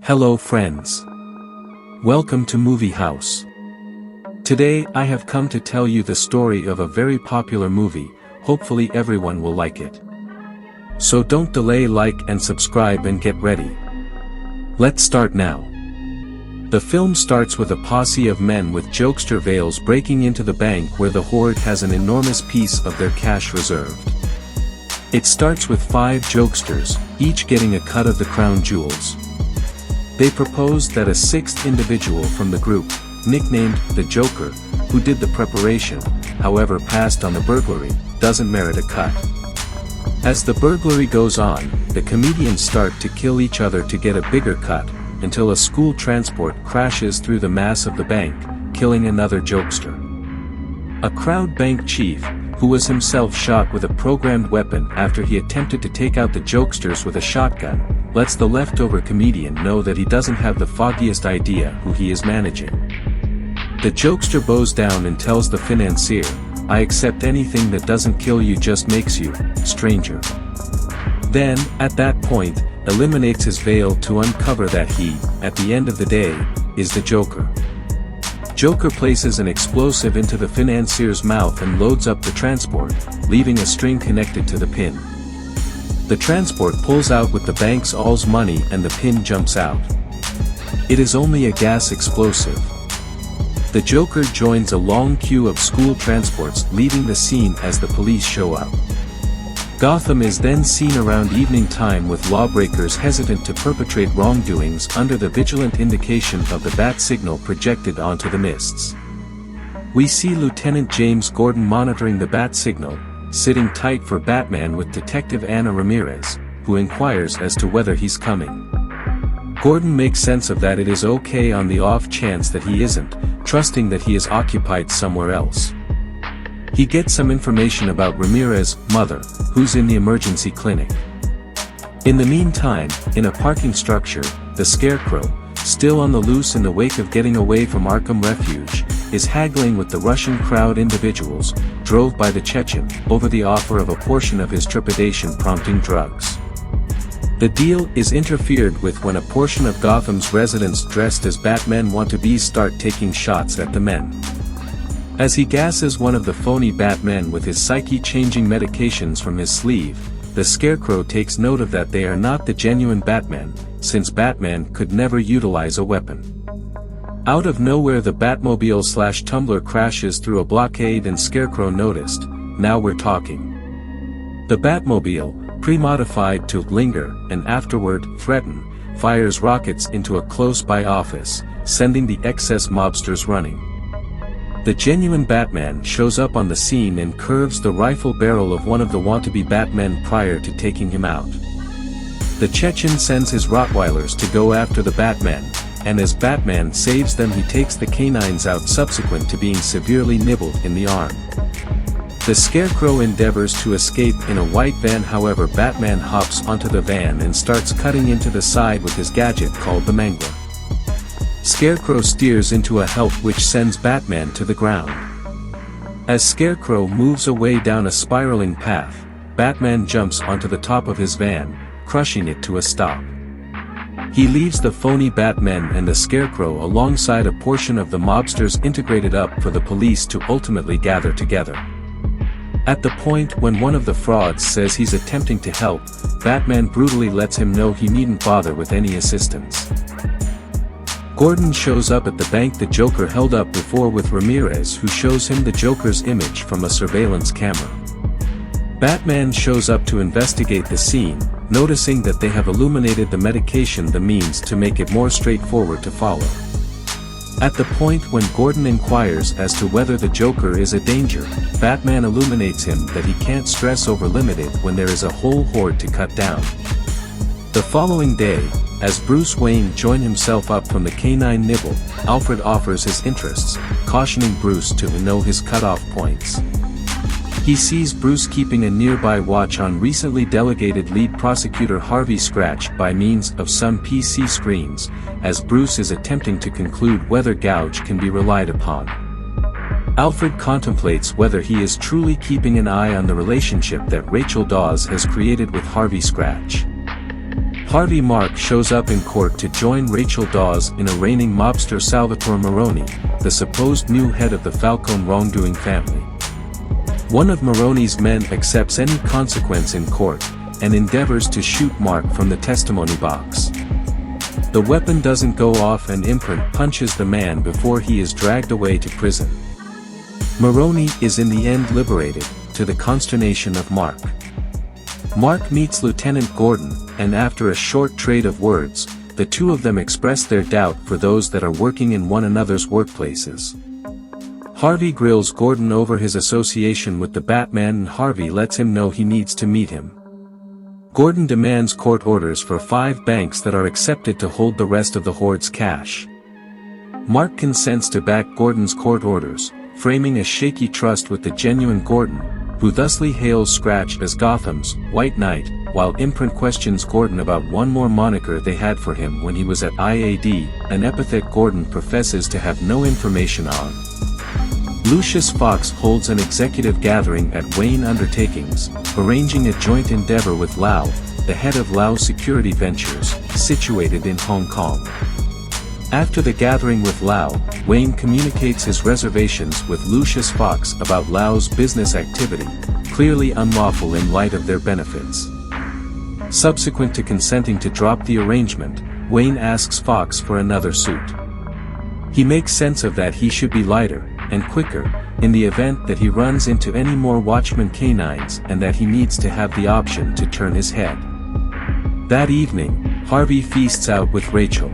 Hello friends. Welcome to Movie House. Today I have come to tell you the story of a very popular movie. Hopefully everyone will like it. So don't delay, like and subscribe and get ready. Let's start now. The film starts with a posse of men with jokester veils breaking into the bank where the horde has an enormous piece of their cash reserved. It starts with 5 jokesters, each getting a cut of the crown jewels. They propose that a 6th individual from the group, nicknamed the Joker, who did the preparation, however passed on the burglary, doesn't merit a cut. As the burglary goes on, the comedians start to kill each other to get a bigger cut, until a school transport crashes through the mass of the bank, killing another jokester. A crowd bank chief, who was himself shot with a programmed weapon after he attempted to take out the jokesters with a shotgun, lets the leftover comedian know that he doesn't have the foggiest idea who he is managing. The jokester bows down and tells the financier, "I accept anything that doesn't kill you, just makes you stranger." Then, at that point, eliminates his veil to uncover that he, at the end of the day, is the Joker. Joker places an explosive into the financier's mouth and loads up the transport, leaving a string connected to the pin. The transport pulls out with the bank's all's money and the pin jumps out. It is only a gas explosive. The Joker joins a long queue of school transports leaving the scene as the police show up. Gotham is then seen around evening time with lawbreakers hesitant to perpetrate wrongdoings under the vigilant indication of the bat signal projected onto the mists. We see Lieutenant James Gordon monitoring the bat signal, sitting tight for Batman with Detective Ana Ramirez, who inquires as to whether he's coming. Gordon makes sense of that it is okay on the off chance that he isn't, trusting that he is occupied somewhere else. He gets some information about Ramirez's mother, who's in the emergency clinic. In the meantime, in a parking structure, the Scarecrow, still on the loose in the wake of getting away from Arkham Refuge, is haggling with the Russian crowd individuals, drove by the Chechen, over the offer of a portion of his trepidation prompting drugs. The deal is interfered with when a portion of Gotham's residents dressed as Batman wannabes start taking shots at the men. As he gasses one of the phony Batmen with his psyche-changing medications from his sleeve, the Scarecrow takes note of that they are not the genuine Batman, since Batman could never utilize a weapon. Out of nowhere the Batmobile/Tumbler crashes through a blockade and Scarecrow noticed, "Now we're talking." The Batmobile, pre-modified to linger and afterward threaten, fires rockets into a close-by office, sending the excess mobsters running. The genuine Batman shows up on the scene and curves the rifle barrel of one of the wannabe Batmen prior to taking him out. The Chechen sends his Rottweilers to go after the Batman, and as Batman saves them he takes the canines out subsequent to being severely nibbled in the arm. The Scarecrow endeavors to escape in a white van, however Batman hops onto the van and starts cutting into the side with his gadget called the Mangler. Scarecrow steers into a help which sends Batman to the ground. As Scarecrow moves away down a spiraling path, Batman jumps onto the top of his van, crushing it to a stop. He leaves the phony Batmen and the Scarecrow alongside a portion of the mobsters integrated up for the police to ultimately gather together. At the point when one of the frauds says he's attempting to help, Batman brutally lets him know he needn't bother with any assistance. Gordon shows up at the bank the Joker held up before with Ramirez, who shows him the Joker's image from a surveillance camera. Batman shows up to investigate the scene, noticing that they have illuminated the medication, the means to make it more straightforward to follow. At the point when Gordon inquires as to whether the Joker is a danger, Batman illuminates him that he can't stress over limited when there is a whole horde to cut down. The following day, as Bruce Wayne joins himself up from the canine nibble, Alfred offers his interests, cautioning Bruce to know his cutoff points. He sees Bruce keeping a nearby watch on recently delegated lead prosecutor Harvey Scratch by means of some PC screens, as Bruce is attempting to conclude whether Gouge can be relied upon. Alfred contemplates whether he is truly keeping an eye on the relationship that Rachel Dawes has created with Harvey Scratch. Harvey Mark shows up in court to join Rachel Dawes in arraigning mobster Salvatore Maroni, the supposed new head of the Falcone wrongdoing family. One of Maroni's men accepts any consequence in court, and endeavors to shoot Mark from the testimony box. The weapon doesn't go off and Imprint punches the man before he is dragged away to prison. Maroni is in the end liberated, to the consternation of Mark. Mark meets Lieutenant Gordon, and after a short trade of words, the two of them express their doubt for those that are working in one another's workplaces. Harvey grills Gordon over his association with the Batman and Harvey lets him know he needs to meet him. Gordon demands court orders for 5 banks that are accepted to hold the rest of the hoard's cash. Mark consents to back Gordon's court orders, framing a shaky trust with the genuine Gordon, who thusly hails Scratch as Gotham's White Knight, while Imprint questions Gordon about one more moniker they had for him when he was at IAD, an epithet Gordon professes to have no information on. Lucius Fox holds an executive gathering at Wayne Undertakings, arranging a joint endeavor with Lau, the head of Lau Security Ventures, situated in Hong Kong. After the gathering with Lau, Wayne communicates his reservations with Lucius Fox about Lau's business activity, clearly unlawful in light of their benefits. Subsequent to consenting to drop the arrangement, Wayne asks Fox for another suit. He makes sense of that he should be lighter, and quicker, in the event that he runs into any more Watchman canines and that he needs to have the option to turn his head. That evening, Harvey feasts out with Rachel.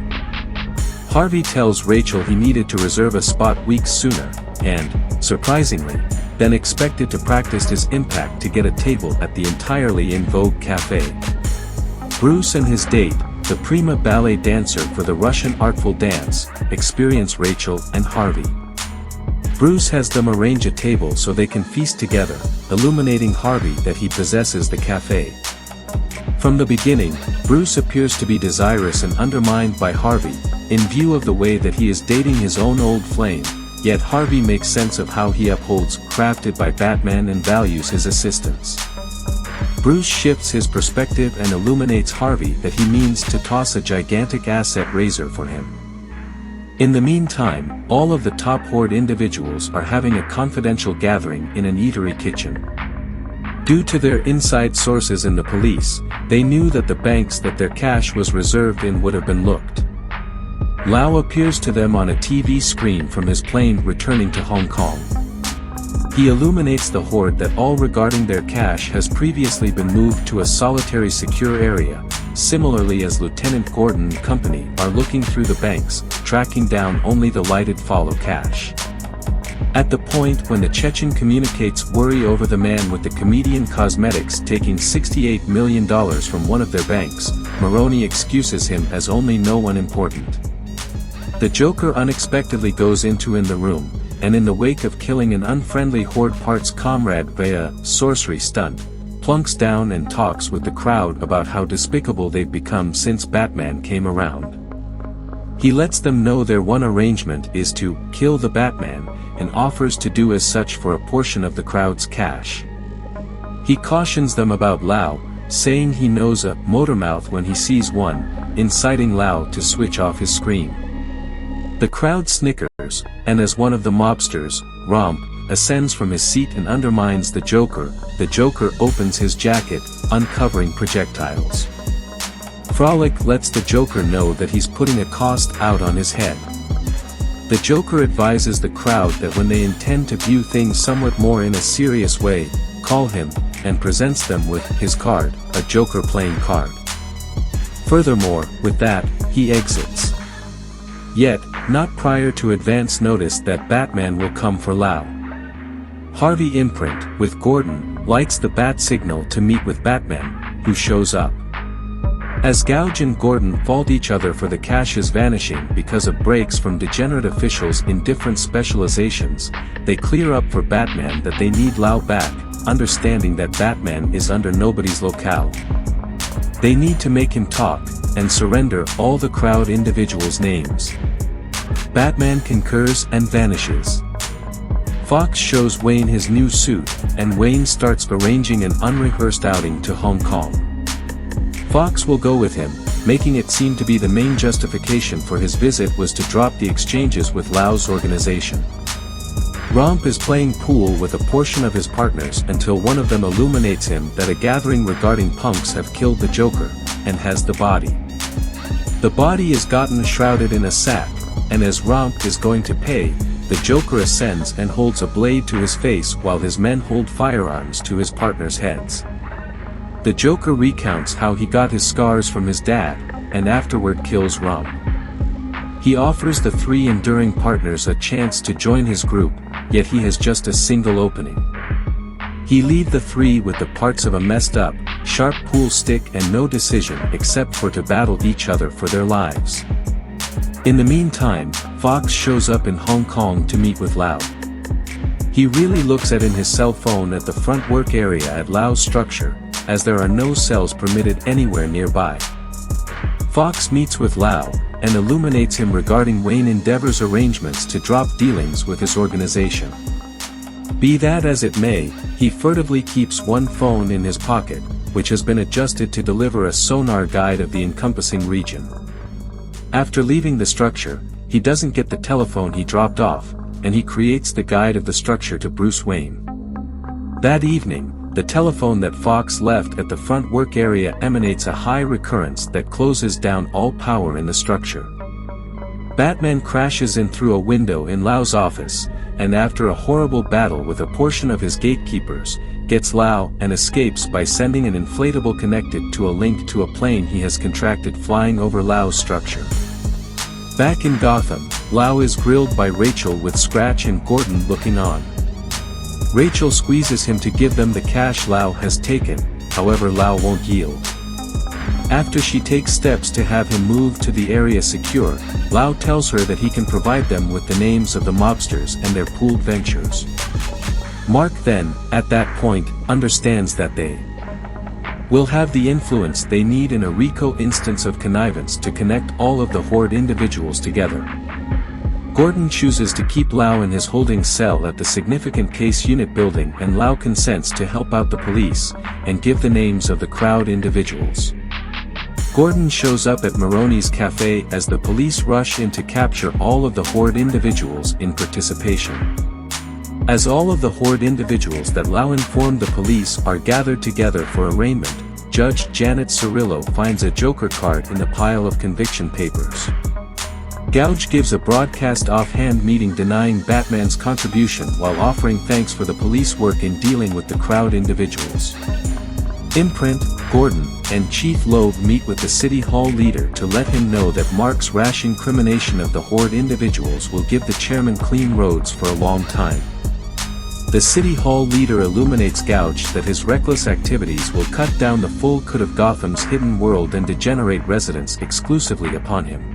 Harvey tells Rachel he needed to reserve a spot weeks sooner, and, surprisingly, then expected to practice his impact to get a table at the entirely in vogue cafe. Bruce and his date, the prima ballet dancer for the Russian Artful Dance, experience Rachel and Harvey. Bruce has them arrange a table so they can feast together, illuminating Harvey that he possesses the cafe. From the beginning, Bruce appears to be desirous and undermined by Harvey, in view of the way that he is dating his own old flame, yet Harvey makes sense of how he upholds crafted by Batman and values his assistance. Bruce shifts his perspective and illuminates Harvey that he means to toss a gigantic asset raiser for him. In the meantime, all of the top hoard individuals are having a confidential gathering in an eatery kitchen. Due to their inside sources in the police, they knew that the banks that their cash was reserved in would have been looked. Lau appears to them on a TV screen from his plane returning to Hong Kong. He illuminates the hoard that all regarding their cash has previously been moved to a solitary secure area, similarly as Lieutenant Gordon and company are looking through the banks, tracking down only the lighted follow cash. At the point when the Chechen communicates worry over the man with the comedian cosmetics taking $68 million from one of their banks, Maroni excuses him as only no one important. The Joker unexpectedly goes into the room, and in the wake of killing an unfriendly Horde Parts comrade via sorcery stunt, plunks down and talks with the crowd about how despicable they've become since Batman came around. He lets them know their one arrangement is to kill the Batman, and offers to do as such for a portion of the crowd's cash. He cautions them about Lau, saying he knows a motormouth when he sees one, inciting Lau to switch off his screen. The crowd snickers, and as one of the mobsters, Romp, ascends from his seat and undermines the Joker opens his jacket, uncovering projectiles. Frolic lets the Joker know that he's putting a cost out on his head. The Joker advises the crowd that when they intend to view things somewhat more in a serious way, call him, and presents them with his card, a Joker playing card. Furthermore, with that, he exits. Yet, not prior to advance notice that Batman will come for Lau. Harvey Imprint, with Gordon, lights the bat signal to meet with Batman, who shows up. As Gouge and Gordon fault each other for the cash's vanishing because of breaks from degenerate officials in different specializations, they clear up for Batman that they need Lau back, understanding that Batman is under nobody's locale. They need to make him talk, and surrender all the crowd individuals' names. Batman concurs and vanishes. Fox shows Wayne his new suit, and Wayne starts arranging an unrehearsed outing to Hong Kong. Fox will go with him, making it seem to be the main justification for his visit was to drop the exchanges with Lau's organization. Romp is playing pool with a portion of his partners until one of them illuminates him that a gathering regarding punks have killed the Joker, and has the body. The body is gotten shrouded in a sack, and as Romp is going to pay, the Joker ascends and holds a blade to his face while his men hold firearms to his partners' heads. The Joker recounts how he got his scars from his dad, and afterward kills Romp. He offers the three enduring partners a chance to join his group, yet he has just a single opening. He leaves the three with the parts of a messed up, sharp pool stick and no decision except for to battle each other for their lives. In the meantime, Fox shows up in Hong Kong to meet with Lau. He really looks at in his cell phone at the front work area at Lau's structure, as there are no cells permitted anywhere nearby. Fox meets with Lau, and illuminates him regarding Wayne Endeavor's arrangements to drop dealings with his organization. Be that as it may, he furtively keeps one phone in his pocket, which has been adjusted to deliver a sonar guide of the encompassing region. After leaving the structure, he doesn't get the telephone he dropped off, and he creates the guide of the structure to Bruce Wayne. That evening, the telephone that Fox left at the front work area emanates a high recurrence that closes down all power in the structure. Batman crashes in through a window in Lau's office, and after a horrible battle with a portion of his gatekeepers, gets Lau and escapes by sending an inflatable connected to a link to a plane he has contracted flying over Lau's structure. Back in Gotham, Lau is grilled by Rachel with Scratch and Gordon looking on. Rachel squeezes him to give them the cash Lau has taken, however Lau won't yield. After she takes steps to have him move to the area secure, Lau tells her that he can provide them with the names of the mobsters and their pooled ventures. Mark then, at that point, understands that they will have the influence they need in a RICO instance of connivance to connect all of the Horde individuals together. Gordon chooses to keep Lau in his holding cell at the significant case unit building, and Lau consents to help out the police, and give the names of the crowd individuals. Gordon shows up at Maroni's cafe as the police rush in to capture all of the Horde individuals in participation. As all of the Horde individuals that Lau informed the police are gathered together for arraignment, Judge Janet Cirillo finds a Joker card in the pile of conviction papers. Gouge gives a broadcast offhand meeting denying Batman's contribution while offering thanks for the police work in dealing with the crowd individuals. Imprint, Gordon, and Chief Loeb meet with the City Hall leader to let him know that Mark's rash incrimination of the Horde individuals will give the chairman clean roads for a long time. The City Hall leader illuminates Gouge that his reckless activities will cut down the full could of Gotham's hidden world and degenerate residents exclusively upon him.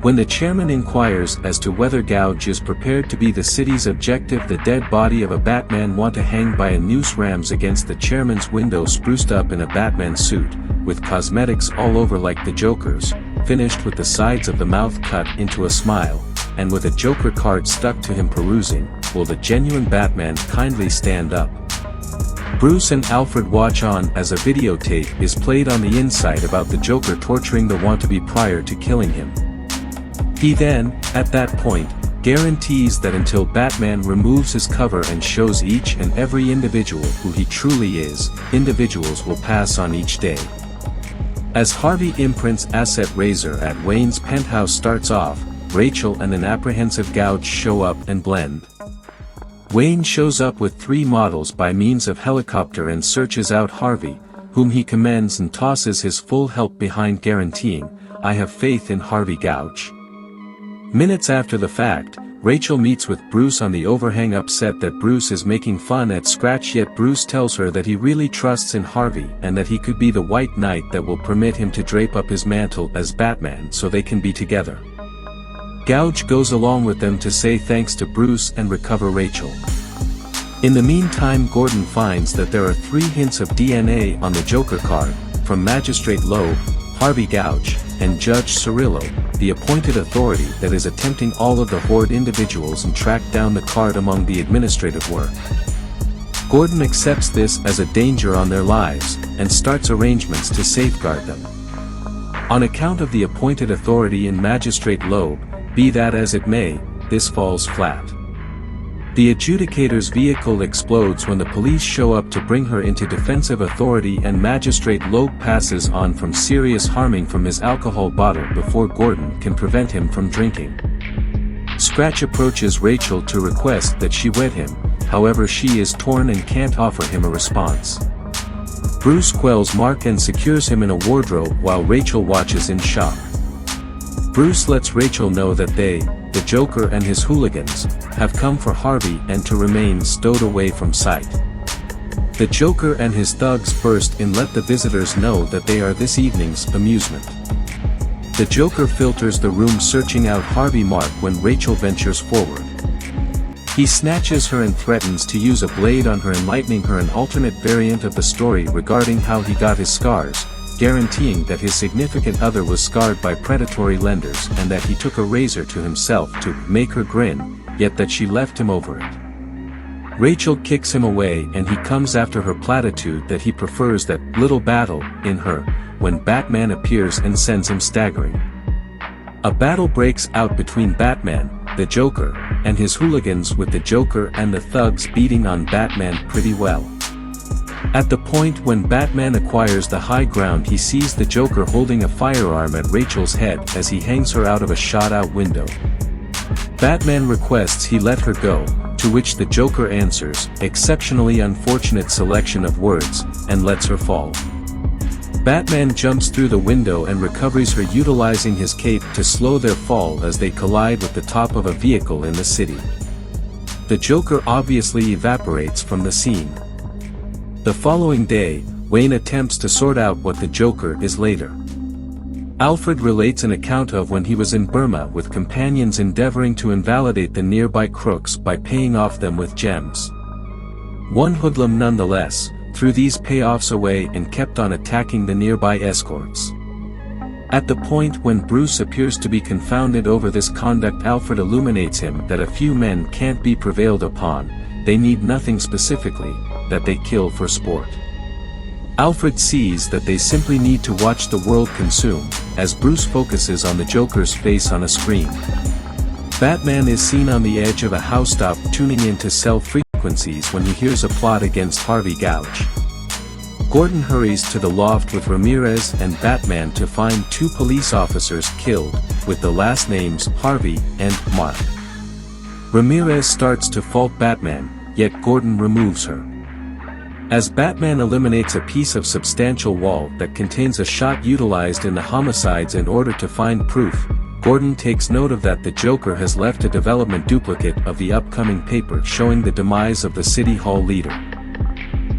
When the chairman inquires as to whether Gouge is prepared to be the city's objective, the dead body of a Batman want to hang by a noose rams against the chairman's window, spruced up in a Batman suit, with cosmetics all over like the Joker's, finished with the sides of the mouth cut into a smile, and with a Joker card stuck to him perusing, will the genuine Batman kindly stand up? Bruce and Alfred watch on as a videotape is played on the inside about the Joker torturing the want-to-be prior to killing him. He then, at that point, guarantees that until Batman removes his cover and shows each and every individual who he truly is, individuals will pass on each day. As Harvey Imprint's asset raiser at Wayne's penthouse starts off, Rachel and an apprehensive Gouge show up and blend. Wayne shows up with 3 models by means of helicopter and searches out Harvey, whom he commends and tosses his full help behind, guaranteeing, "I have faith in Harvey Gouge." Minutes after the fact, Rachel meets with Bruce on the overhang, upset that Bruce is making fun at Scratch, yet Bruce tells her that he really trusts in Harvey and that he could be the White Knight that will permit him to drape up his mantle as Batman so they can be together. Gouge goes along with them to say thanks to Bruce and recover Rachel. In the meantime, Gordon finds that there are 3 hints of DNA on the Joker card, from Magistrate Loeb, Harvey Gouge, and Judge Cirillo, the appointed authority that is attempting all of the Horde individuals and track down the card among the administrative work. Gordon accepts this as a danger on their lives, and starts arrangements to safeguard them. On account of the appointed authority in Magistrate Loeb, be that as it may, this falls flat. The adjudicator's vehicle explodes when the police show up to bring her into defensive authority, and Magistrate Loeb passes on from serious harming from his alcohol bottle before Gordon can prevent him from drinking. Scratch approaches Rachel to request that she wed him, however she is torn and can't offer him a response. Bruce quells Mark and secures him in a wardrobe while Rachel watches in shock. Bruce lets Rachel know that they, the Joker and his hooligans, have come for Harvey and to remain stowed away from sight. The Joker and his thugs burst in, let the visitors know that they are this evening's amusement. The Joker filters the room, searching out Harvey Mark when Rachel ventures forward. He snatches her and threatens to use a blade on her, enlightening her an alternate variant of the story regarding how he got his scars, guaranteeing that his significant other was scarred by predatory lenders and that he took a razor to himself to make her grin, yet that she left him over it. Rachel kicks him away and he comes after her platitude that he prefers that little battle in her, when Batman appears and sends him staggering. A battle breaks out between Batman, the Joker, and his hooligans, with the Joker and the thugs beating on Batman pretty well. At the point when Batman acquires the high ground, he sees the Joker holding a firearm at Rachel's head as he hangs her out of a shot-out window. Batman requests he let her go, to which the Joker answers, exceptionally unfortunate selection of words, and lets her fall. Batman jumps through the window and recovers her, utilizing his cape to slow their fall as they collide with the top of a vehicle in the city. The Joker obviously evaporates from the scene. The following day, Wayne attempts to sort out what the Joker is later. Alfred relates an account of when he was in Burma with companions endeavoring to invalidate the nearby crooks by paying off them with gems. One hoodlum nonetheless threw these payoffs away and kept on attacking the nearby escorts. At the point when Bruce appears to be confounded over this conduct, Alfred illuminates him that a few men can't be prevailed upon, they need nothing specifically, that they kill for sport. Alfred sees that they simply need to watch the world consume, as Bruce focuses on the Joker's face on a screen. Batman is seen on the edge of a housetop tuning into cell frequencies when he hears a plot against Harvey Gouch. Gordon hurries to the loft with Ramirez and Batman to find two police officers killed, with the last names Harvey and Mark. Ramirez starts to fault Batman, yet Gordon removes her. As Batman eliminates a piece of substantial wall that contains a shot utilized in the homicides in order to find proof, Gordon takes note of that the Joker has left a development duplicate of the upcoming paper showing the demise of the City Hall leader.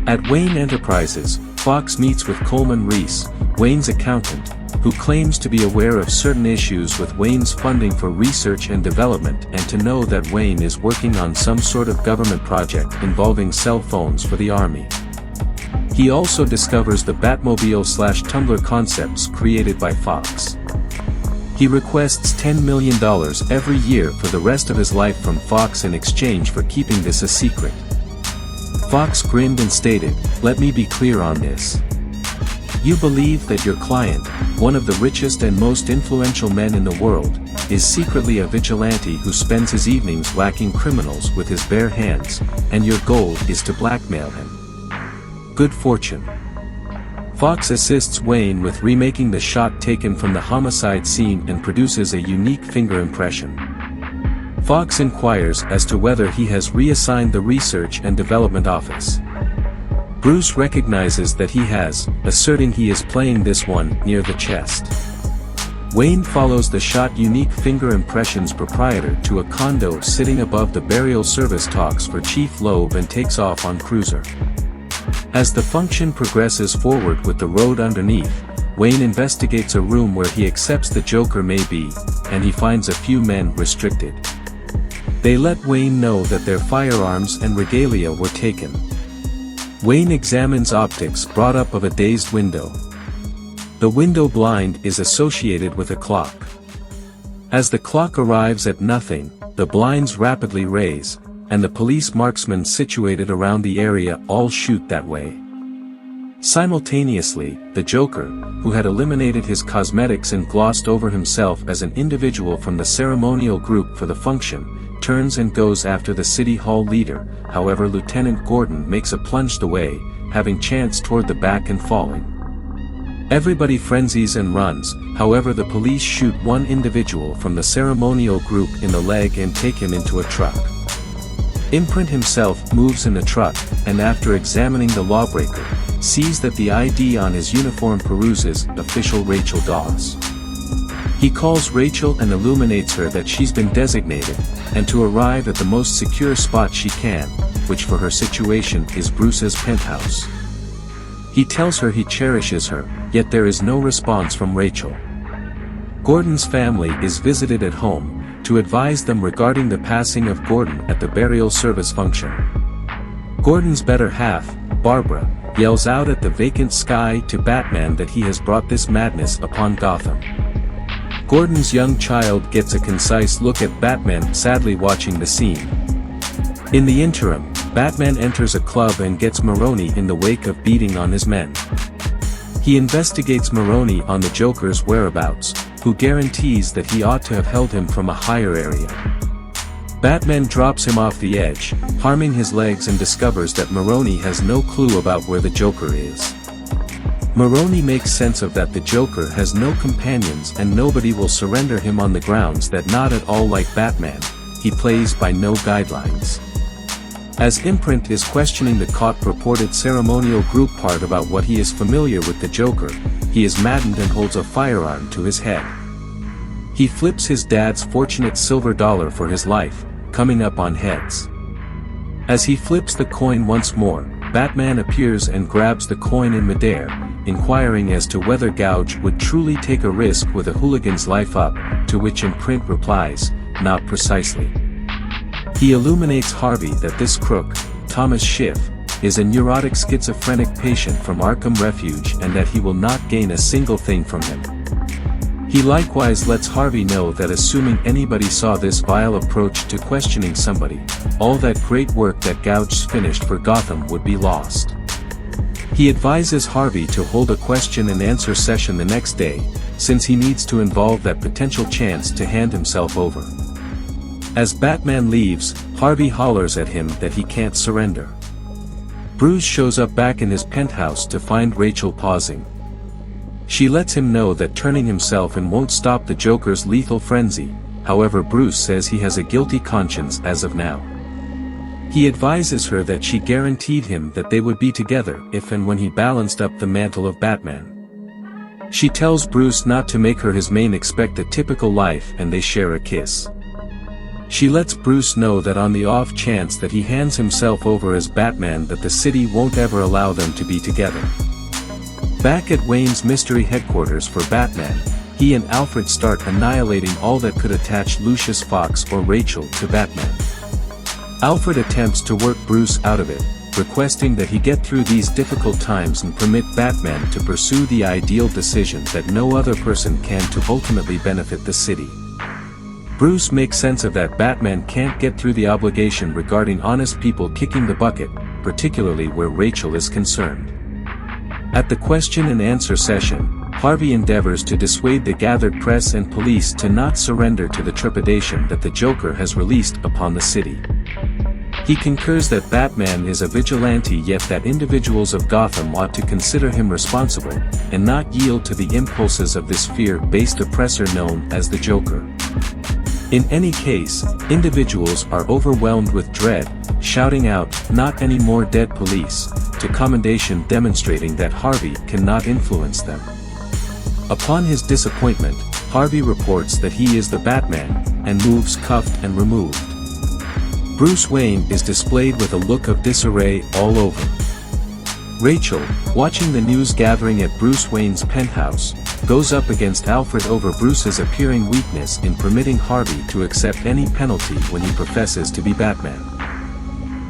At Wayne Enterprises, Fox meets with Coleman Reese, Wayne's accountant, who claims to be aware of certain issues with Wayne's funding for research and development, and to know that Wayne is working on some sort of government project involving cell phones for the army. He also discovers the Batmobile/Tumbler concepts created by Fox. He requests $10 million every year for the rest of his life from Fox in exchange for keeping this a secret. Fox grinned and stated, "Let me be clear on this. You believe that your client, one of the richest and most influential men in the world, is secretly a vigilante who spends his evenings whacking criminals with his bare hands, and your goal is to blackmail him. Good fortune." Fox assists Wayne with remaking the shot taken from the homicide scene and produces a unique finger impression. Fox inquires as to whether he has reassigned the research and development office. Bruce recognizes that he has, asserting he is playing this one near the chest. Wayne follows the shot unique finger impressions proprietor to a condo sitting above the burial service, talks for Chief Loeb, and takes off on cruiser. As the function progresses forward with the road underneath, Wayne investigates a room where he accepts the Joker may be, and he finds a few men restricted. They let Wayne know that their firearms and regalia were taken. Wayne examines optics brought up of a dazed window. The window blind is associated with a clock. As the clock arrives at nothing, the blinds rapidly raise, and the police marksmen situated around the area all shoot that way. Simultaneously, the Joker, who had eliminated his cosmetics and glossed over himself as an individual from the ceremonial group for the function, turns and goes after the City Hall leader. However, Lieutenant Gordon makes a plunge the way, having chanced toward the back and falling. Everybody frenzies and runs. However, the police shoot one individual from the ceremonial group in the leg and take him into a truck. Imprint himself moves in the truck, and after examining the lawbreaker, sees that the ID on his uniform peruses official Rachel Dawes. He calls Rachel and illuminates her that she's been designated, and to arrive at the most secure spot she can, which for her situation is Bruce's penthouse. He tells her he cherishes her, yet there is no response from Rachel. Gordon's family is visited at home, to advise them regarding the passing of Gordon at the burial service function. Gordon's better half, Barbara, yells out at the vacant sky to Batman that he has brought this madness upon Gotham. Gordon's young child gets a concise look at Batman sadly watching the scene. In the interim, Batman enters a club and gets Maroni in the wake of beating on his men. He investigates Maroni on the Joker's whereabouts, who guarantees that he ought to have held him from a higher area. Batman drops him off the edge, harming his legs, and discovers that Maroni has no clue about where the Joker is. Maroni makes sense of that the Joker has no companions and nobody will surrender him on the grounds that not at all like Batman, he plays by no guidelines. As Imprint is questioning the caught purported ceremonial group part about what he is familiar with the Joker, he is maddened and holds a firearm to his head. He flips his dad's fortunate silver dollar for his life, coming up on heads. As he flips the coin once more, Batman appears and grabs the coin in midair, inquiring as to whether Gouge would truly take a risk with a hooligan's life up, to which Imprint replies, not precisely. He illuminates Harvey that this crook, Thomas Schiff, is a neurotic schizophrenic patient from Arkham Refuge and that he will not gain a single thing from him. He likewise lets Harvey know that assuming anybody saw this vile approach to questioning somebody, all that great work that Gouge's finished for Gotham would be lost. He advises Harvey to hold a question and answer session the next day, since he needs to involve that potential chance to hand himself over. As Batman leaves, Harvey hollers at him that he can't surrender. Bruce shows up back in his penthouse to find Rachel pausing. She lets him know that turning himself in won't stop the Joker's lethal frenzy. However, Bruce says he has a guilty conscience as of now. He advises her that she guaranteed him that they would be together if and when he balanced up the mantle of Batman. She tells Bruce not to make her his main, expect a typical life, and they share a kiss. She lets Bruce know that on the off chance that he hands himself over as Batman, that the city won't ever allow them to be together. Back at Wayne's mystery headquarters for Batman, he and Alfred start annihilating all that could attach Lucius Fox or Rachel to Batman. Alfred attempts to work Bruce out of it, requesting that he get through these difficult times and permit Batman to pursue the ideal decision that no other person can to ultimately benefit the city. Bruce makes sense of that Batman can't get through the obligation regarding honest people kicking the bucket, particularly where Rachel is concerned. At the question and answer session, Harvey endeavors to dissuade the gathered press and police to not surrender to the trepidation that the Joker has released upon the city. He concurs that Batman is a vigilante, yet that individuals of Gotham ought to consider him responsible, and not yield to the impulses of this fear-based oppressor known as the Joker. In any case, individuals are overwhelmed with dread, shouting out, "Not any more dead police," to commendation, demonstrating that Harvey cannot influence them. Upon his disappointment, Harvey reports that he is the Batman, and moves cuffed and removed. Bruce Wayne is displayed with a look of disarray all over. Rachel, watching the news gathering at Bruce Wayne's penthouse, goes up against Alfred over Bruce's appearing weakness in permitting Harvey to accept any penalty when he professes to be Batman.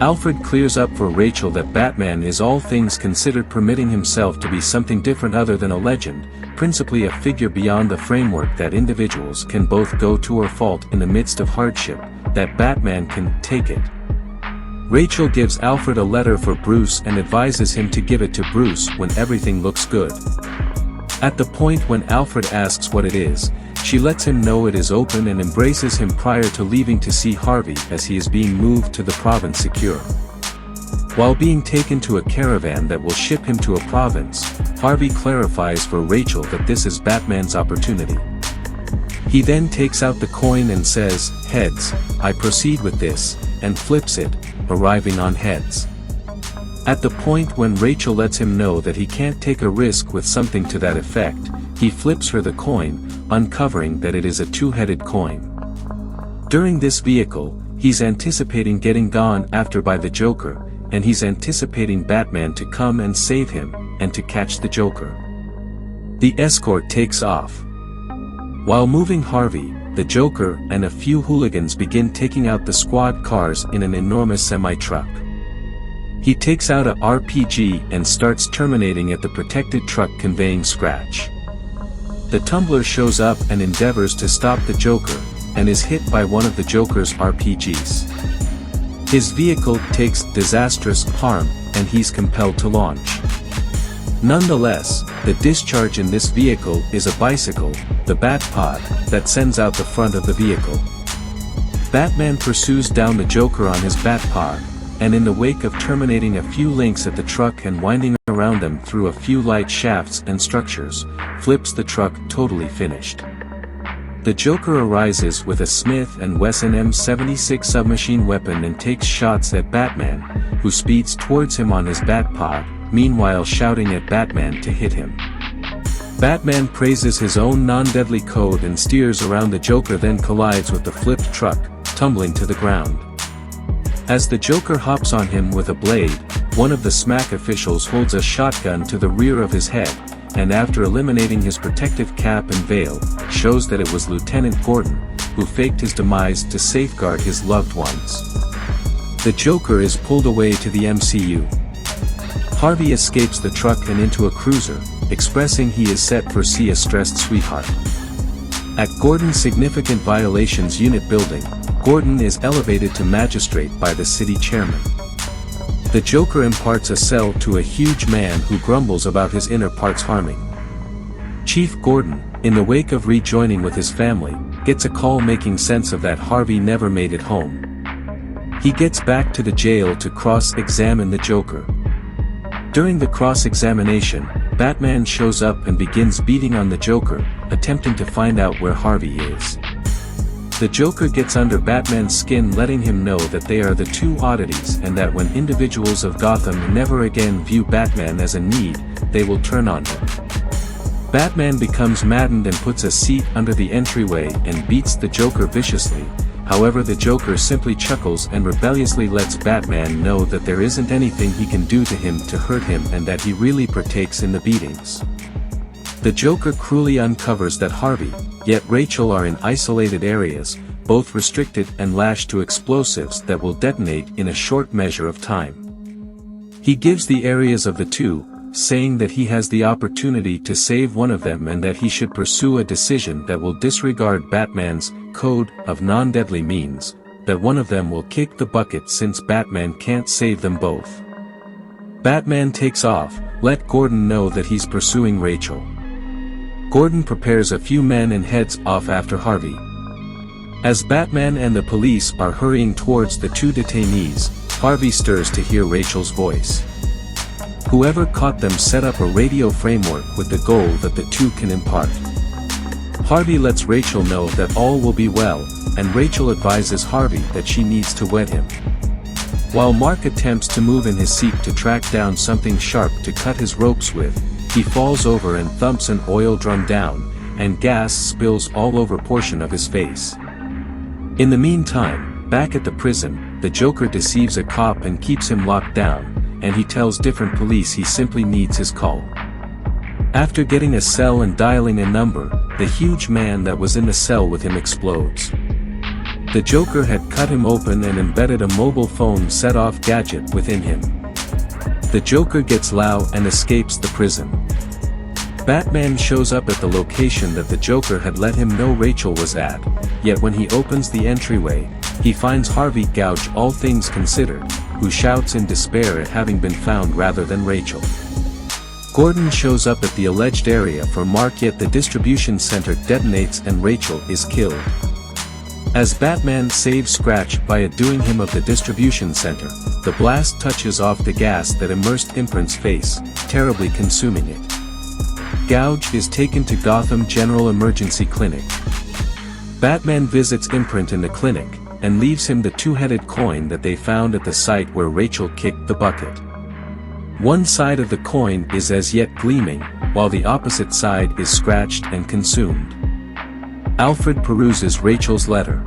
Alfred clears up for Rachel that Batman is all things considered permitting himself to be something different other than a legend, principally a figure beyond the framework that individuals can both go to or fault in the midst of hardship, that Batman can take it. Rachel gives Alfred a letter for Bruce and advises him to give it to Bruce when everything looks good. At the point when Alfred asks what it is, she lets him know it is open and embraces him prior to leaving to see Harvey as he is being moved to the province secure. While being taken to a caravan that will ship him to a province, Harvey clarifies for Rachel that this is Batman's opportunity. He then takes out the coin and says, "Heads, I proceed with this," and flips it, arriving on heads. At the point when Rachel lets him know that he can't take a risk with something to that effect, he flips her the coin, uncovering that it is a two-headed coin. During this vehicle, he's anticipating getting gone after by the Joker, and he's anticipating Batman to come and save him, and to catch the Joker. The escort takes off. While moving Harvey, the Joker and a few hooligans begin taking out the squad cars in an enormous semi-truck. He takes out a RPG and starts terminating at the protected truck conveying Scratch. The Tumbler shows up and endeavors to stop the Joker, and is hit by one of the Joker's RPGs. His vehicle takes disastrous harm, and he's compelled to launch. Nonetheless, the discharge in this vehicle is a bicycle, the Batpod, that sends out the front of the vehicle. Batman pursues down the Joker on his Batpod, and in the wake of terminating a few links at the truck and winding around them through a few light shafts and structures, flips the truck totally finished. The Joker arises with a Smith & Wesson M76 submachine weapon and takes shots at Batman, who speeds towards him on his Batpod, meanwhile shouting at Batman to hit him. Batman praises his own non-deadly code and steers around the Joker, then collides with the flipped truck, tumbling to the ground. As the Joker hops on him with a blade, one of the SMAC officials holds a shotgun to the rear of his head, and after eliminating his protective cap and veil, shows that it was Lieutenant Gordon, who faked his demise to safeguard his loved ones. The Joker is pulled away to the MCU. Harvey escapes the truck and into a cruiser, expressing he is set for see a stressed sweetheart. At Gordon's Significant Violations Unit building, Gordon is elevated to magistrate by the city chairman. The Joker imparts a cell to a huge man who grumbles about his inner parts harming. Chief Gordon, in the wake of rejoining with his family, gets a call making sense of that Harvey never made it home. He gets back to the jail to cross-examine the Joker. During the cross-examination, Batman shows up and begins beating on the Joker, attempting to find out where Harvey is. The Joker gets under Batman's skin, letting him know that they are the two oddities and that when individuals of Gotham never again view Batman as a need, they will turn on him. Batman becomes maddened and puts a seat under the entryway and beats the Joker viciously. However, the Joker simply chuckles and rebelliously lets Batman know that there isn't anything he can do to him to hurt him and that he really partakes in the beatings. The Joker cruelly uncovers that Harvey, yet Rachel are in isolated areas, both restricted and lashed to explosives that will detonate in a short measure of time. He gives the areas of the two, saying that he has the opportunity to save one of them and that he should pursue a decision that will disregard Batman's code of non-deadly means, that one of them will kick the bucket since Batman can't save them both. Batman takes off, let Gordon know that he's pursuing Rachel. Gordon prepares a few men and heads off after Harvey. As Batman and the police are hurrying towards the two detainees, Harvey stirs to hear Rachel's voice. Whoever caught them set up a radio framework with the goal that the two can impart. Harvey lets Rachel know that all will be well, and Rachel advises Harvey that she needs to wed him. While Mark attempts to move in his seat to track down something sharp to cut his ropes with, he falls over and thumps an oil drum down, and gas spills all over a portion of his face. In the meantime, back at the prison, the Joker deceives a cop and keeps him locked down, and he tells different police he simply needs his call. After getting a cell and dialing a number, the huge man that was in the cell with him explodes. The Joker had cut him open and embedded a mobile phone set-off gadget within him. The Joker gets Lau and escapes the prison. Batman shows up at the location that the Joker had let him know Rachel was at, yet when he opens the entryway, he finds Harvey Gouge, all things considered, who shouts in despair at having been found rather than Rachel. Gordon shows up at the alleged area for Mark, yet the distribution center detonates and Rachel is killed. As Batman saves Scratch by outdoing him of the distribution center, the blast touches off the gas that immersed Imprint's face, terribly consuming it. Gouge is taken to Gotham General Emergency Clinic. Batman visits Imprint in the clinic, and leaves him the two-headed coin that they found at the site where Rachel kicked the bucket. One side of the coin is as yet gleaming, while the opposite side is scratched and consumed. Alfred peruses Rachel's letter.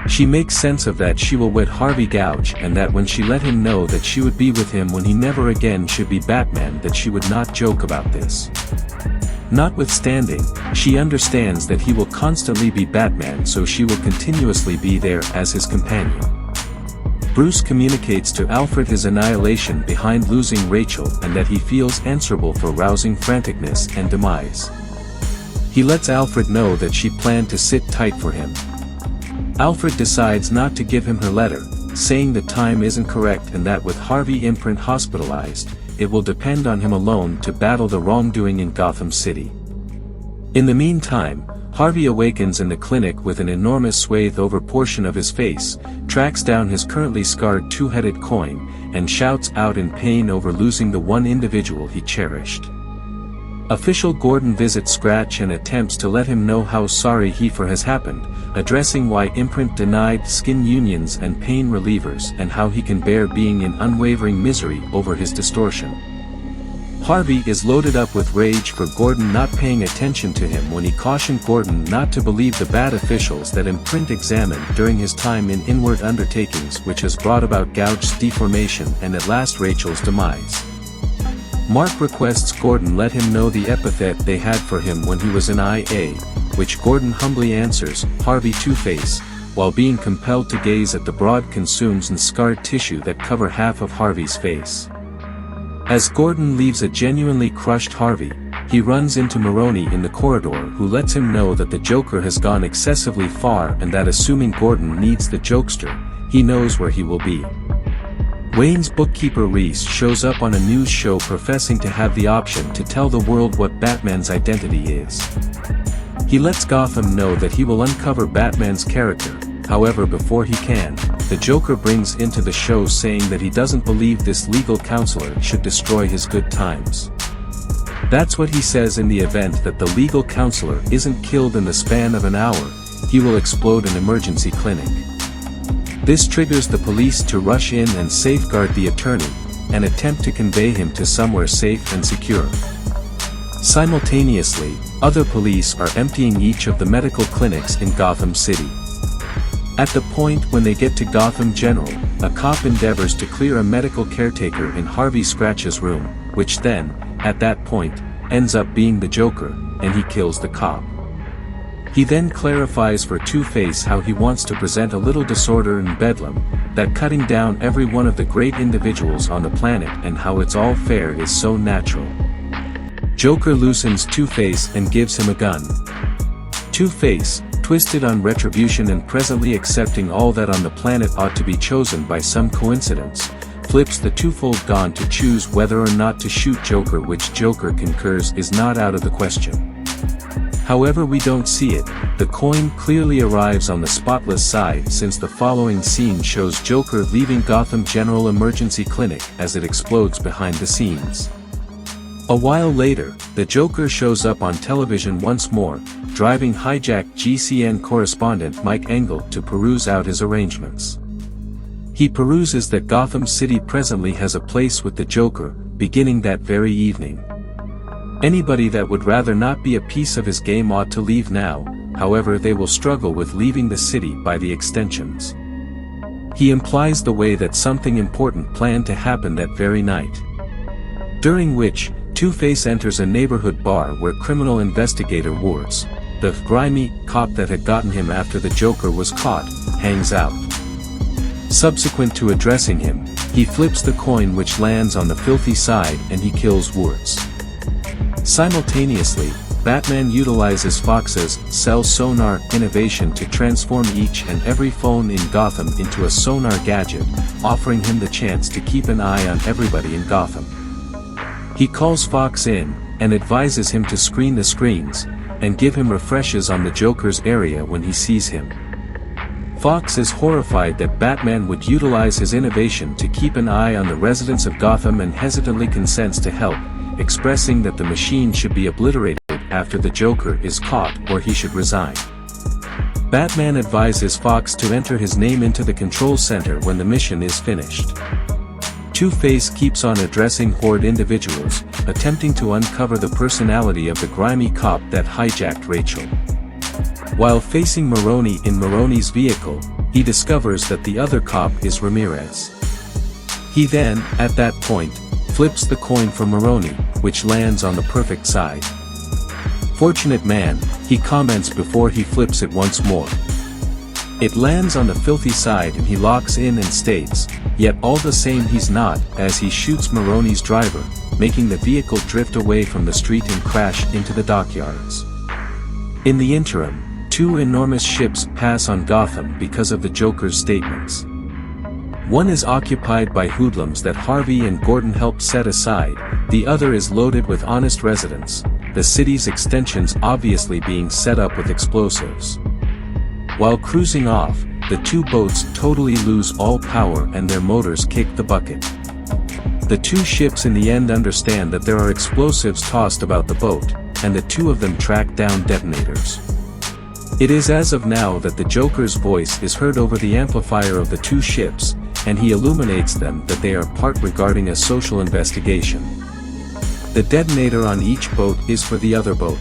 She makes sense of that she will wed Harvey Gouge, and that when she let him know that she would be with him when he never again should be Batman, that she would not joke about this. Notwithstanding, she understands that he will constantly be Batman, so she will continuously be there as his companion. Bruce communicates to Alfred his annihilation behind losing Rachel and that he feels answerable for rousing franticness and demise. He lets Alfred know that she planned to sit tight for him. Alfred decides not to give him her letter, saying the time isn't correct and that with Harvey Imprint hospitalized, it will depend on him alone to battle the wrongdoing in Gotham City. In the meantime, Harvey awakens in the clinic with an enormous swathe over portion of his face, tracks down his currently scarred two-headed coin, and shouts out in pain over losing the one individual he cherished. Official Gordon visits Scratch and attempts to let him know how sorry he for has happened, addressing why Imprint denied skin unions and pain relievers and how he can bear being in unwavering misery over his distortion. Harvey is loaded up with rage for Gordon not paying attention to him when he cautioned Gordon not to believe the bad officials that Imprint examined during his time in Inward Undertakings, which has brought about Gouge's deformation and at last Rachel's demise. Mark requests Gordon let him know the epithet they had for him when he was in IA, which Gordon humbly answers, Harvey Two-Face, while being compelled to gaze at the broad consumes and scarred tissue that cover half of Harvey's face. As Gordon leaves a genuinely crushed Harvey, he runs into Maroni in the corridor, who lets him know that the Joker has gone excessively far and that assuming Gordon needs the jokester, he knows where he will be. Wayne's bookkeeper Reese shows up on a news show professing to have the option to tell the world what Batman's identity is. He lets Gotham know that he will uncover Batman's character, however before he can, the Joker brings into the show saying that he doesn't believe this legal counselor should destroy his good times. That's what he says in the event that the legal counselor isn't killed in the span of an hour, he will explode an emergency clinic. This triggers the police to rush in and safeguard the attorney, and attempt to convey him to somewhere safe and secure. Simultaneously, other police are emptying each of the medical clinics in Gotham City. At the point when they get to Gotham General, a cop endeavors to clear a medical caretaker in Harvey Scratch's room, which then, at that point, ends up being the Joker, and he kills the cop. He then clarifies for Two-Face how he wants to present a little disorder in Bedlam, that cutting down every one of the great individuals on the planet and how it's all fair is so natural. Joker loosens Two-Face and gives him a gun. Two-Face, twisted on retribution and presently accepting all that on the planet ought to be chosen by some coincidence, flips the twofold gun to choose whether or not to shoot Joker, which Joker concurs is not out of the question. However, we don't see it, the coin clearly arrives on the spotless side, since the following scene shows Joker leaving Gotham General Emergency Clinic as it explodes behind the scenes. A while later, the Joker shows up on television once more, driving hijacked GCN correspondent Mike Engel to peruse out his arrangements. He peruses that Gotham City presently has a place with the Joker, beginning that very evening. Anybody that would rather not be a piece of his game ought to leave now, however they will struggle with leaving the city by the extensions. He implies the way that something important planned to happen that very night. During which, Two-Face enters a neighborhood bar where criminal investigator Ward's, the grimy cop that had gotten him after the Joker was caught, hangs out. Subsequent to addressing him, he flips the coin which lands on the filthy side and he kills Ward's. Simultaneously, Batman utilizes Fox's cell sonar innovation to transform each and every phone in Gotham into a sonar gadget, offering him the chance to keep an eye on everybody in Gotham. He calls Fox in, and advises him to screen the screens, and give him refreshes on the Joker's area when he sees him. Fox is horrified that Batman would utilize his innovation to keep an eye on the residents of Gotham and hesitantly consents to help, expressing that the machine should be obliterated after the Joker is caught or he should resign. Batman advises Fox to enter his name into the control center when the mission is finished. Two-Face keeps on addressing Horde individuals, attempting to uncover the personality of the grimy cop that hijacked Rachel. While facing Maroni in Maroni's vehicle, he discovers that the other cop is Ramirez. He then, at that point, flips the coin for Maroni, which lands on the perfect side. Fortunate man, he comments before he flips it once more. It lands on the filthy side and he locks in and states, yet all the same he's not, as he shoots Maroni's driver, making the vehicle drift away from the street and crash into the dockyards. In the interim, two enormous ships pass on Gotham because of the Joker's statements. One is occupied by hoodlums that Harvey and Gordon helped set aside, the other is loaded with honest residents, the city's extensions obviously being set up with explosives. While cruising off, the two boats totally lose all power and their motors kick the bucket. The two ships in the end understand that there are explosives tossed about the boat, and the two of them track down detonators. It is as of now that the Joker's voice is heard over the amplifier of the two ships, and he illuminates them that they are part regarding a social investigation. The detonator on each boat is for the other boat.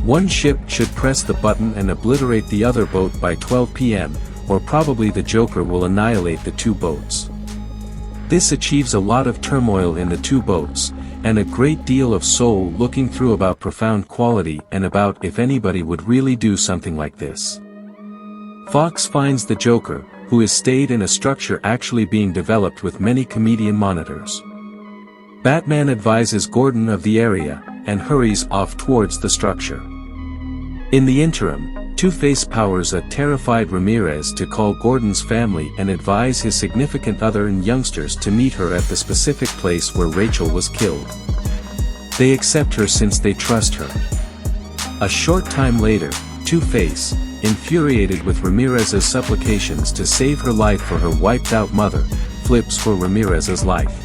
One ship should press the button and obliterate the other boat by 12 p.m., or probably the Joker will annihilate the two boats. This achieves a lot of turmoil in the two boats, and a great deal of soul looking through about profound quality and about if anybody would really do something like this. Fox finds the Joker, who is stayed in a structure actually being developed with many comedian monitors. Batman advises Gordon of the area, and hurries off towards the structure. In the interim, Two-Face powers a terrified Ramirez to call Gordon's family and advise his significant other and youngsters to meet her at the specific place where Rachel was killed. They accept her since they trust her. A short time later, Two-Face, infuriated with Ramirez's supplications to save her life for her wiped-out mother, flips for Ramirez's life.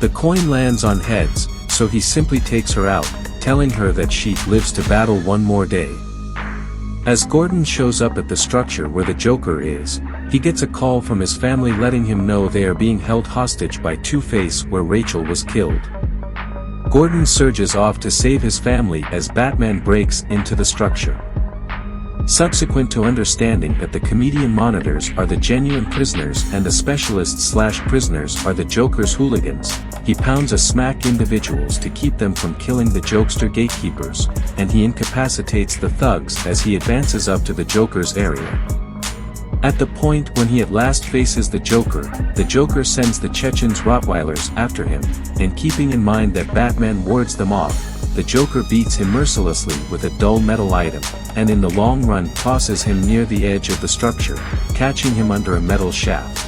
The coin lands on heads, so he simply takes her out, telling her that she lives to battle one more day. As Gordon shows up at the structure where the Joker is, he gets a call from his family letting him know they are being held hostage by Two-Face where Rachel was killed. Gordon surges off to save his family as Batman breaks into the structure. Subsequent to understanding that the comedian monitors are the genuine prisoners and the specialists/prisoners are the Joker's hooligans, he pounds a smack individuals to keep them from killing the Jokester gatekeepers, and he incapacitates the thugs as he advances up to the Joker's area. At the point when he at last faces the Joker sends the Chechen's Rottweilers after him, and keeping in mind that Batman wards them off, the Joker beats him mercilessly with a dull metal item, and in the long run tosses him near the edge of the structure, catching him under a metal shaft.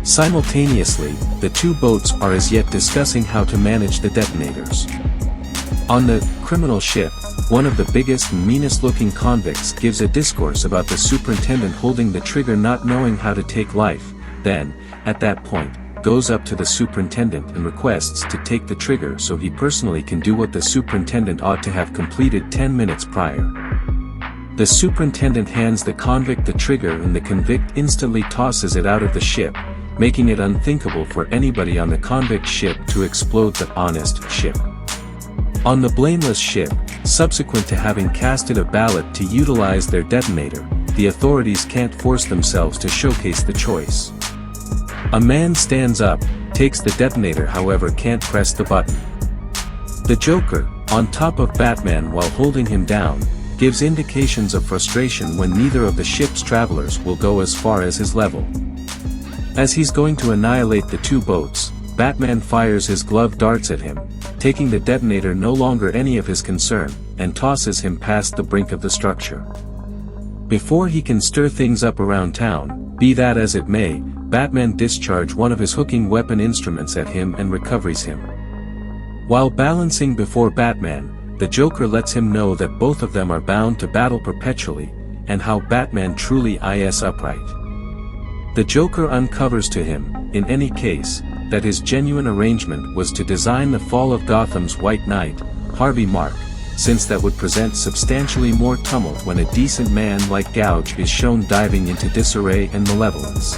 Simultaneously, the two boats are as yet discussing how to manage the detonators. On the criminal ship, one of the biggest and meanest looking convicts gives a discourse about the superintendent holding the trigger not knowing how to take life, then, at that point, goes up to the superintendent and requests to take the trigger so he personally can do what the superintendent ought to have completed 10 minutes prior. The superintendent hands the convict the trigger and the convict instantly tosses it out of the ship, making it unthinkable for anybody on the convict ship to explode the honest ship. On the blameless ship, subsequent to having casted a ballot to utilize their detonator, the authorities can't force themselves to showcase the choice. A man stands up, takes the detonator however can't press the button. The Joker, on top of Batman while holding him down, gives indications of frustration when neither of the ship's travelers will go as far as his level. As he's going to annihilate the two boats, Batman fires his glove darts at him, taking the detonator no longer any of his concern, and tosses him past the brink of the structure. Before he can stir things up around town, be that as it may, Batman discharges one of his hooking weapon instruments at him and recovers him. While balancing before Batman, the Joker lets him know that both of them are bound to battle perpetually, and how Batman truly is upright. The Joker uncovers to him, in any case, that his genuine arrangement was to design the fall of Gotham's White Knight, Harvey Mark, since that would present substantially more tumult when a decent man like Gouge is shown diving into disarray and malevolence.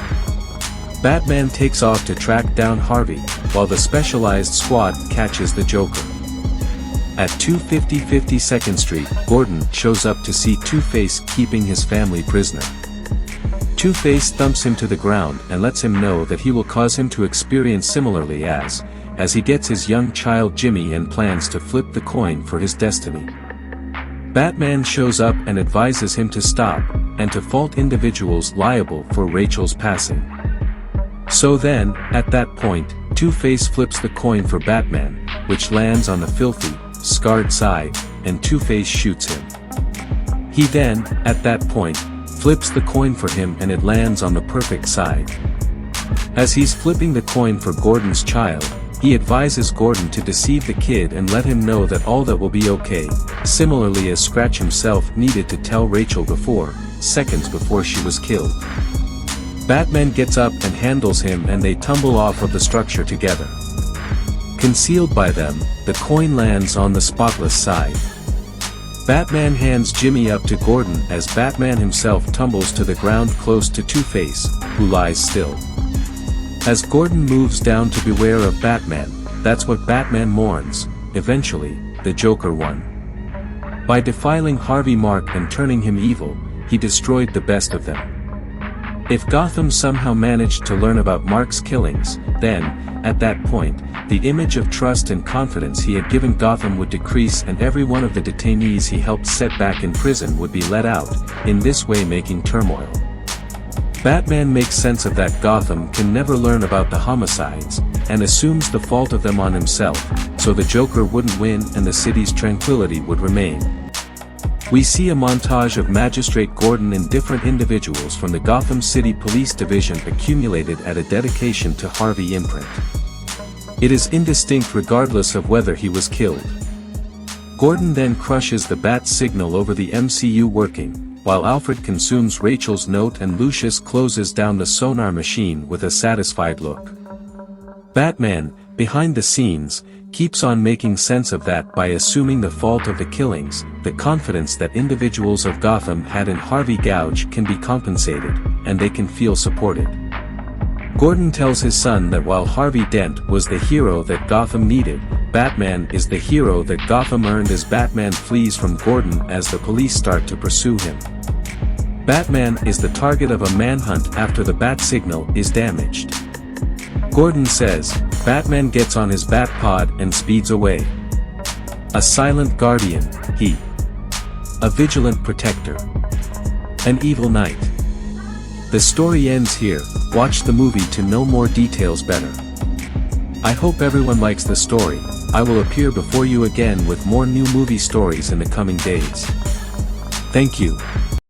Batman takes off to track down Harvey, while the specialized squad catches the Joker. At 250 52nd Street, Gordon shows up to see Two-Face keeping his family prisoner. Two-Face thumps him to the ground and lets him know that he will cause him to experience similarly as he gets his young child Jimmy and plans to flip the coin for his destiny. Batman shows up and advises him to stop, and to fault individuals liable for Rachel's passing. So then, at that point, Two-Face flips the coin for Batman, which lands on the filthy, scarred side, and Two-Face shoots him. He then, at that point, flips the coin for him and it lands on the perfect side. As he's flipping the coin for Gordon's child, he advises Gordon to deceive the kid and let him know that all that will be okay, similarly as Scratch himself needed to tell Rachel seconds before she was killed. Batman gets up and handles him and they tumble off of the structure together. Concealed by them, the coin lands on the spotless side. Batman hands Jimmy up to Gordon as Batman himself tumbles to the ground close to Two-Face, who lies still. As Gordon moves down to beware of Batman, that's what Batman mourns. Eventually, the Joker won. By defiling Harvey Mark and turning him evil, he destroyed the best of them. If Gotham somehow managed to learn about Mark's killings, then, at that point, the image of trust and confidence he had given Gotham would decrease and every one of the detainees he helped set back in prison would be let out, in this way making turmoil. Batman makes sense of that Gotham can never learn about the homicides, and assumes the fault of them on himself, so the Joker wouldn't win and the city's tranquility would remain. We see a montage of Magistrate Gordon and different individuals from the Gotham City Police Division accumulated at a dedication to Harvey imprint. It is indistinct regardless of whether he was killed. Gordon then crushes the bat signal over the MCU working, while Alfred consumes Rachel's note and Lucius closes down the sonar machine with a satisfied look. Batman, behind the scenes, keeps on making sense of that by assuming the fault of the killings, the confidence that individuals of Gotham had in Harvey Gouge can be compensated, and they can feel supported. Gordon tells his son that while Harvey Dent was the hero that Gotham needed, Batman is the hero that Gotham earned as Batman flees from Gordon as the police start to pursue him. Batman is the target of a manhunt after the bat signal is damaged. Gordon says, Batman gets on his bat pod and speeds away. A silent guardian, he. A vigilant protector. An evil knight. The story ends here. Watch the movie to know more details better. I hope everyone likes the story. I will appear before you again with more new movie stories in the coming days. Thank you.